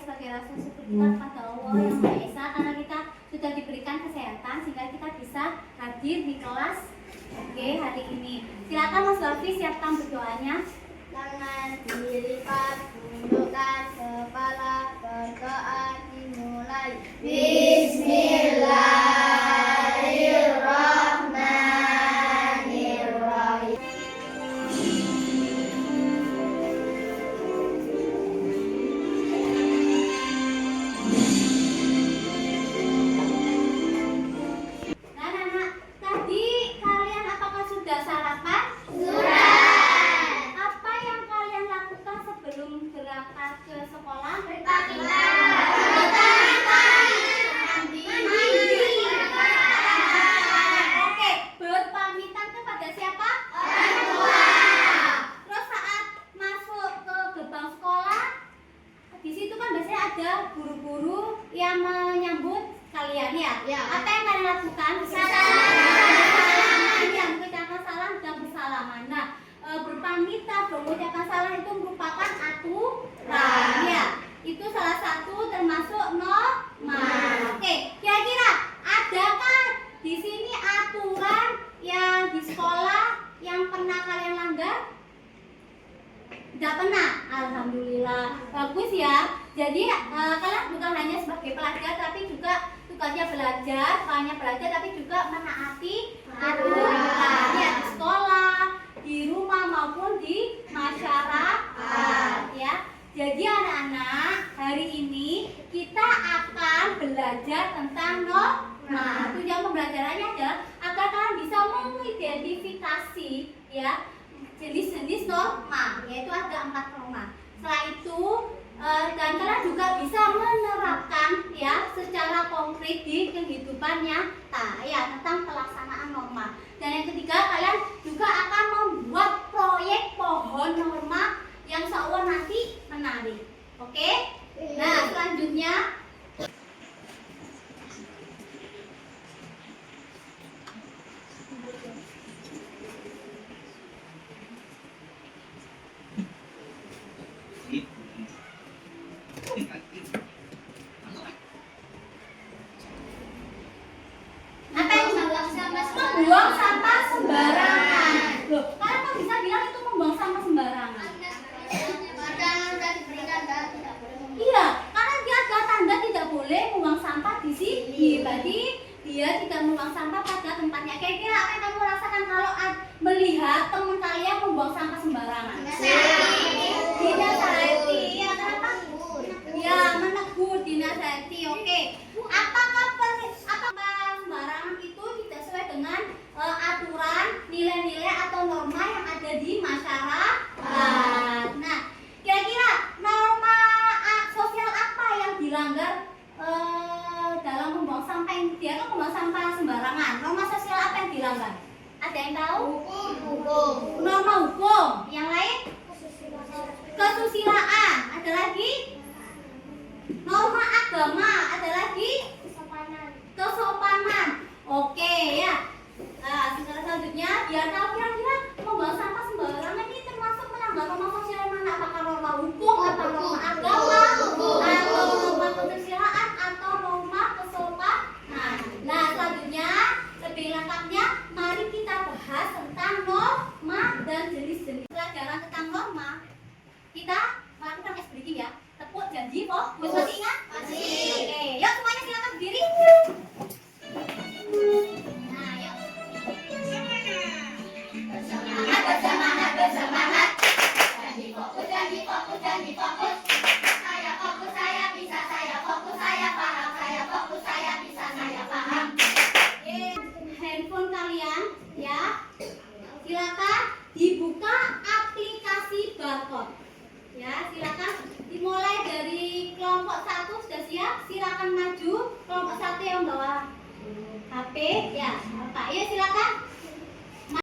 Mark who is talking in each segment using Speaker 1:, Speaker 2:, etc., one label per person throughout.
Speaker 1: sebagai rasa syukur kita kepada Allah yang Maha Esa karena kita sudah diberikan kesehatan sehingga kita bisa hadir di kelas hari ini. Silakan Mas Wafi siapkan berdoanya.
Speaker 2: Tangan dilipat, tundukkan kepala, berdoa dimulai. Bismillahirrahmanirrahim.
Speaker 1: Anak-anak, tadi kalian apakah sudah sarapan? Apa yang kalian lakukan sebelum berangkat ke sekolah? Oke, berpamitan kepada siapa?
Speaker 2: Orang tua.
Speaker 1: Terus saat masuk ke gerbang sekolah, di situ kan biasanya ada guru-guru yang menyambut kalian ya.
Speaker 2: Ya.
Speaker 1: Apa yang kalian lakukan?
Speaker 2: Salaman.
Speaker 1: Yang mengucapkan salam dan bersalaman. Nah, berpamitan, mengucapkan salam itu merupakan aturan. Ya, itu salah satu termasuk norma. Oke, kira-kira adakah di sini aturan yang di sekolah yang pernah kalian langgar? Tidak pernah, alhamdulillah, bagus ya. Jadi kalian bukan hanya sebagai pelajar, tapi juga tugasnya belajar, bukannya belajar, tapi juga menaati aturan ya di sekolah, di rumah maupun di masyarakat ya. Jadi anak-anak, hari ini kita akan belajar tentang norma. Tujuan pembelajarannya adalah agar kalian bisa mengidentifikasi ya jenis-jenis norma, yaitu ada 4 norma. Setelah itu dan kalian juga bisa menerapkan ya secara konkret di kehidupan nyata ya tentang pelaksanaan norma. Dan yang ketiga, kalian juga akan membuat proyek pohon norma yang seolah nanti menarik. Oke? Nah, selanjutnya membuang sampah sembarangan. Loh, kalian kok bisa bilang itu membuang sampah sembarangan? Iya, karena dia ada tanda tidak boleh membuang sampah di sini. Berarti dia tidak membuang sampah pada tempatnya. Kira-kira apa yang kamu rasakan kalau melihat teman kalian membuang sampah sembarangan? Dinasihati. Ya, kenapa? Ya, menegur, dinasihati. Oke. Apakah sembarangan itu tidak sesuai dengan aturan, nilai-nilai atau norma yang ada di masyarakat? Nah, kira-kira norma sosial apa yang dilanggar dalam membuang sampah? Dia kan membuang sampah sembarangan. Norma sosial apa yang dilanggar? Ada yang tahu?
Speaker 2: Hukum.
Speaker 1: Norma hukum. Yang lain? Kesusilaan. Ada lagi? Norma agama. Ada lagi? Kesopanan. Oke ya. Nah, selanjutnya biar tahu kira-kira membuang sampah sembarangan ini termasuk melanggar norma sosial mana? Apakah norma hukum atau norma agama atau norma kesusilaan atau norma kesopanan? Nah, selanjutnya lebih lengkapnya mari kita bahas tentang norma dan jenis-jenis pelajaran tentang norma. Kita melakukan ice breaking ya. Tepuk janji kok. Masih ingat?
Speaker 2: Masih.
Speaker 1: Oke, yuk semuanya silakan berdiri. Nah, yuk. Bersemangat, bersemangat. Janji fokus, janji fokus, janji fokus. Saya fokus, saya bisa, saya fokus, saya paham, saya fokus, saya bisa, saya paham. Handphone kalian ya. Silakan dibuka aplikasi barcode. Ya, silakan dimulai dari kelompok 1 sudah siap. Silakan maju kelompok 1 yang bawa HP ya. Pak, ya silakan. Nah,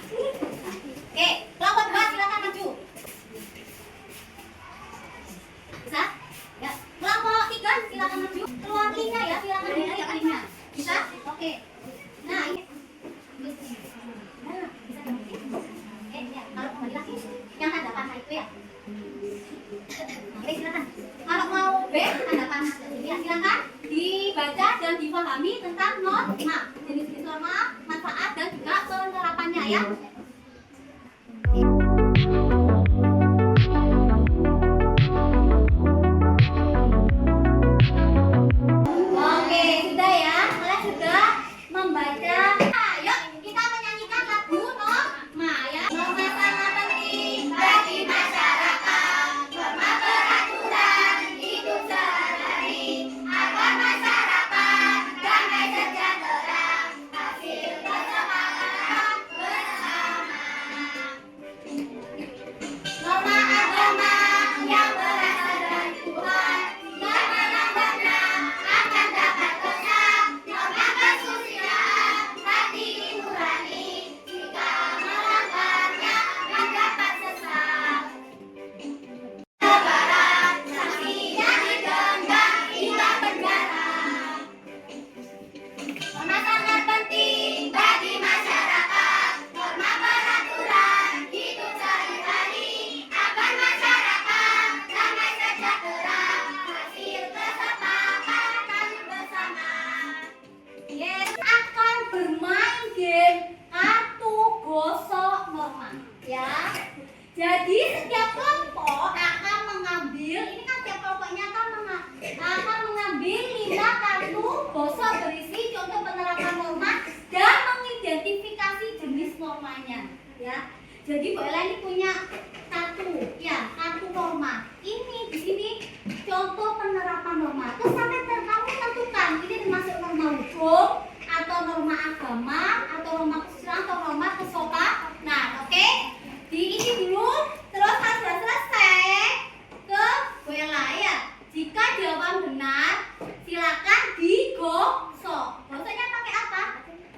Speaker 1: oke, kelompok 2 silakan maju. Bisa? Ya. Kelompok 3 silakan maju. Keluar linknya ya, silakan dilihat linknya. Bisa? Oke. Nah, ini. Nah, bisa. Ya, kalau kembali lagi yang tanda panah itu ya. memahami tentang norma, jenis-jenis norma, manfaat dan juga penerapannya ya. Oke, sudah ya. Kalian sudah membaca. Ayo kita menyanyikan lagu norma ya. Norma sangat penting bagi masyarakat. Norma peraturan hidup sehari-hari agar masyarakat damai sejahtera, hasil kesepakatan bersama. Norma agama yang berasal dari Tuhan, norma yang benar akan dapat lekat. Norma kesusilaan hati nurani, jika melanggarnya mendapat sesat. Lebaran sanksinya didenda hingga penjara. Norma sangat penting bagi masyarakat. Norma peraturan hidup sehari-hari agar masyarakat damai sejahtera, hasil kesepakatan bersama. Yes, akan bermain game kartu gosok norma ya. Jadi setiap kelompok akan mengambil, ini kan setiap kelompoknya akan mengambil 5 kartu gosok berisi contoh penerapan norma dan mengidentifikasi jenis normanya ya. Jadi Bu Ella ini punya kartu ya, kartu norma. Ini di sini contoh penerapan norma. Terus sampai kamu tentukan ini termasuk norma hukum atau norma agama atau norma kesusilaan atau norma kesopanan. Nah, oke. Di ini dulu, terus kalau sudah selesai ke Bu Ella ya. Jika jawaban benar, silakan digosok. Gosoknya pakai apa?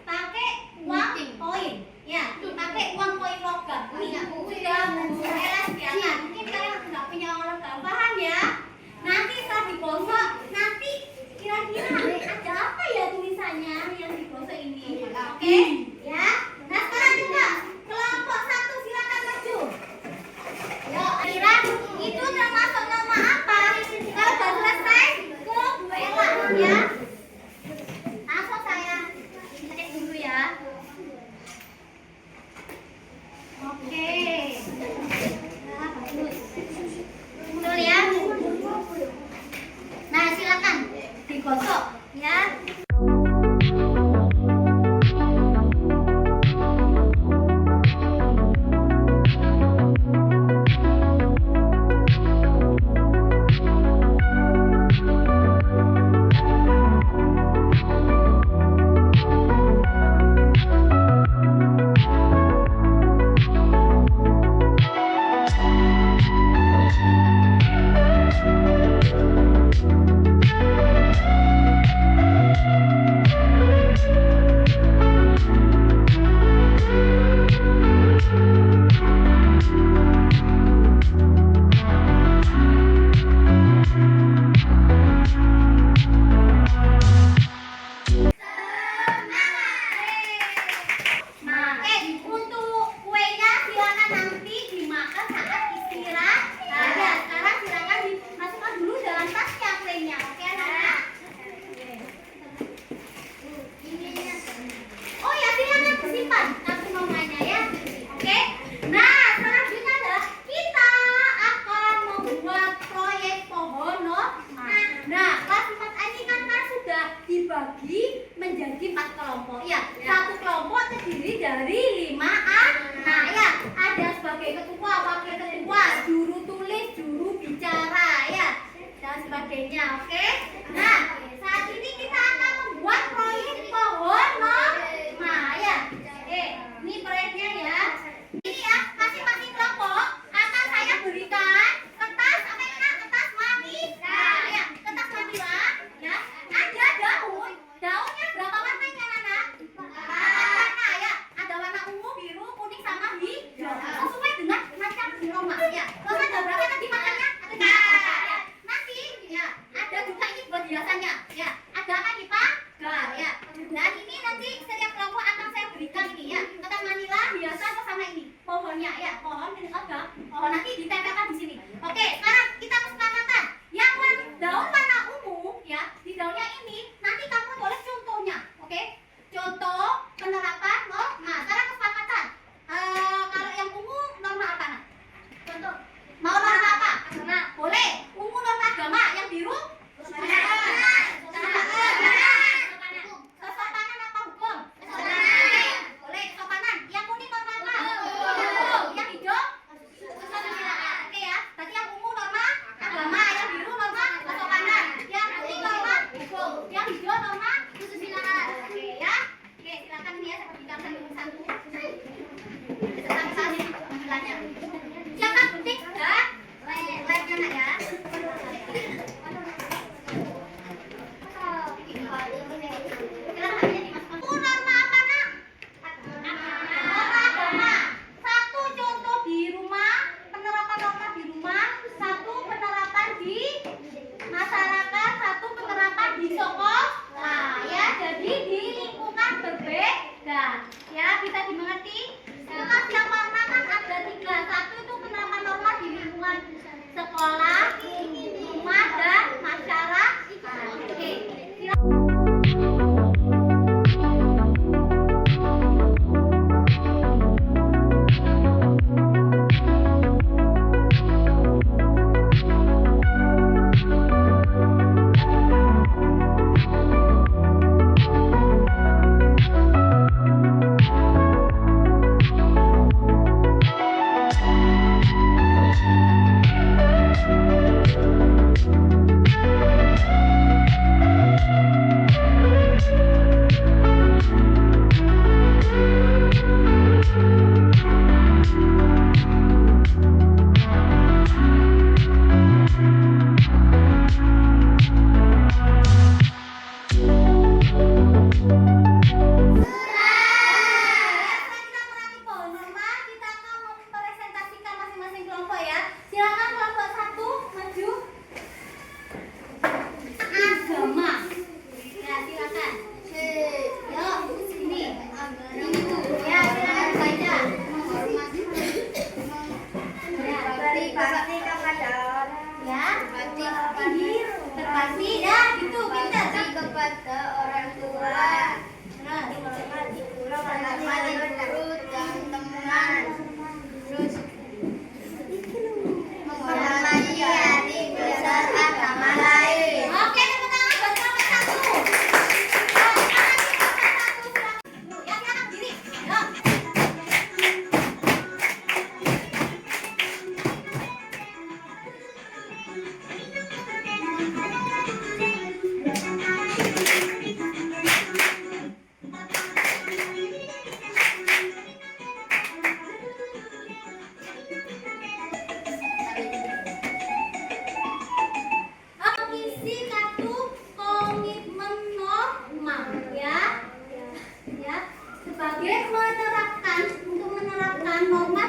Speaker 1: Pakai uang koin. Ya, pakai uang koin logam. Ini sudah Bu Ella sediakan. Mungkin kalian nggak punya uang logam, paham ya? Nanti setelah digosok, nanti kira-kira ada apa ya tulisannya yang digosok ini? Oke, ya. Nah sekarang juga kelompok 1 silakan maju. Yuk, kira itu termasuk norma apa? Kalau sudah selesai ke Bu Ella ya. Langsung saya cek dulu ya. Oke. Nah, bagus. Betul ya. Nah, silakan digosok ya. Untuk kuenya silakan nanti dimakan saat istirahat. Ya, sekarang silakan dimasukkan dulu dalam tasnya kuenya. Oke, anak-anak? Oh ya, silakan disimpan kartu nomornya ya. Oke. Nah, selanjutnya adalah kita akan membuat proyek pohon norma. Nah, kelas 4A ini kan sudah dibagi menjadi 4 kelompok ya. Satu kelompok terdiri dari 5 anak ya. Ada sebagai ketua, wakil ketua, juru tulis, juru bicara ya, dan sebagainya. Oke. Nah, saat ini kita akan membuat proyek pohon norma ya. Oke, ini proyeknya ya. Ini ya, masing-masing kelompok akan saya berikan kertas apa ini? Kertas manila ya, kertas manila ya. Ada daun. Daunnya berapa warnanya, Nana? 4 warna ya. Ada warna ungu, biru, kuning sama hijau. Sesuai dengan macam norma ya. Terus ada berapa nanti makannya? Ada ya. Nanti ya, ada juga ini buat hiasannya ya. Ada apa nih, Pak? Ya. Dan ini nanti setiap kelompok akan saya berikan ini ya. Kertas manila, hiasan sama ini. Pohonnya ya, pohon ini ada. Pohon nanti ditempelkan di sini. Oke, sekarang kita kesepakatan. Yang daun warna ungu ya, di daunnya ini nanti kamu tulis contoh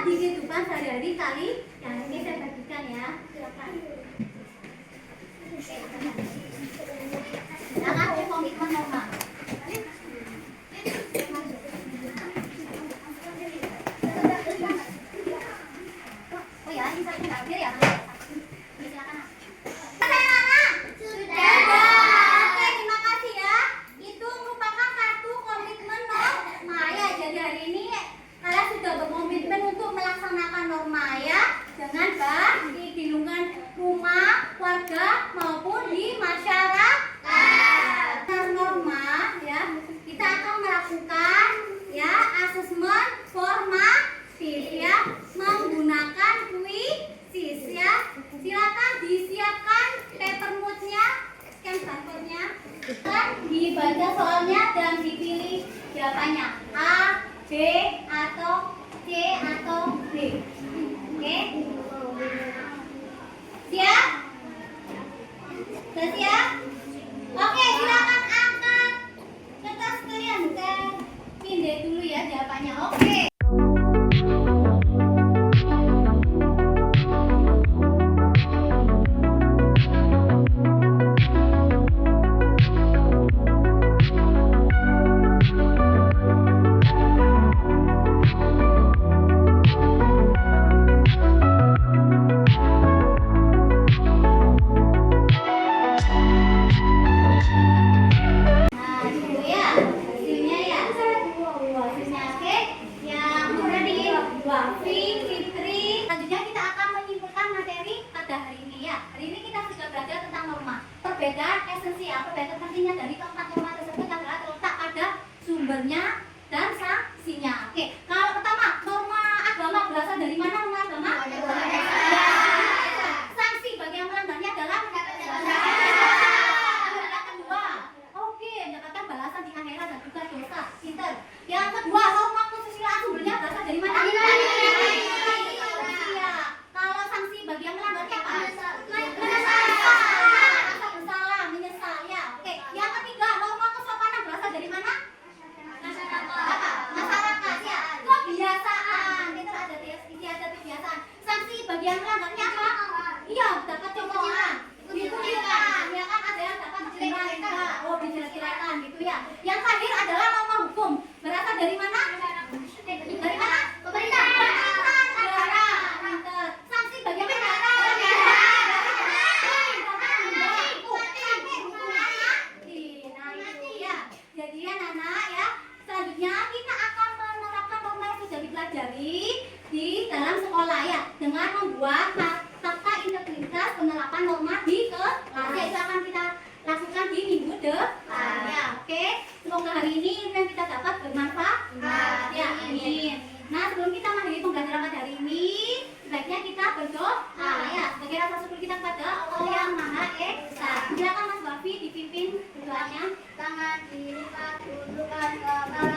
Speaker 1: di kehidupan sehari-hari kali yang ini saya bagikan ya. Silakan. Silakan cek komitmen norma. Oh ya, ini saya terakhir ya. Silakan. Oke, terima kasih ya. Itu merupakan satu komitmen norma ya. Jadi hari ini kalian sudah berkomitmen untuk melaksanakan norma ya, dengan baik di lingkungan rumah, warga maupun di masyarakat. Norma ya, kita akan melakukan ya asesmen formatif ya menggunakan kuisis ya. Silakan disiapkan paper note-nya, scan barcode-nya, dan dibaca soalnya dan dipilih jawabannya A, B atau C atau D. Oke? Siap? Sudah siap? Oke, silakan angkat kertas kalian. Saya pindah dulu ya jawabannya. Oke. Nah, itu ya hasilnya ya. Hasilnya oke. Yang tadi Wafi, Fitri. Selanjutnya kita akan menyimpulkan materi pada hari ini ya. Hari ini kita sudah belajar tentang norma. Perbedaan esensial, perbedaan pentingnya dari keempat norma tersebut adalah terletak pada sumbernya dan sanksinya. Oke, kalau pertama norma agama berasal dari mana norma agama? Sanksi bagi yang melanggarnya adalah yang kedua. Oke, mendapatkan balasan di akhirat dan juga dosa. Pinter. Yang kedua, norma kesusilaan sumbernya berasal dari mana? Iya. Kalau sanksi bagi yang melanggarnya apa? Rasa bersalah, menyesal ya. Oke, yang ketiga, norma kesopanan berasal dari mana? Apa? Masyarakat ya. Kebiasaan. Kita ada kebiasaan. Sanksi bagi yang melanggarnya apa? Iya, dapat contohan. Dikucilkan, ya kan ada yang dapat dijelek-jelekan. Oh, dijelek-jelekan gitu ya. Yang terakhir adalah norma hukum. Berasal dari mana? Dari mana? Pemerintah. Negara. Pinter. Sanksi bagi yang melanggar. Nah, itu ya. Jadi ya anak ya. Selanjutnya kita akan menerapkan norma yang sudah dipelajari di dalam sekolah ya, dengan membuat fakta integritas penerapan norma di kelas. Ya, itu akan kita lakukan di minggu depan ya. Oke, semoga hari ini yang kita dapat bermanfaat ya. Amin. Nah, sebelum kita mengakhiri pembelajaran pada hari ini, sebaiknya kita berdoa ya, sebagai rasa syukur kita kepada Allah yang Maha Esa. Silakan Mas Wafi dipimpin doanya.
Speaker 2: Tangan dilipat, tunjukkan kepala.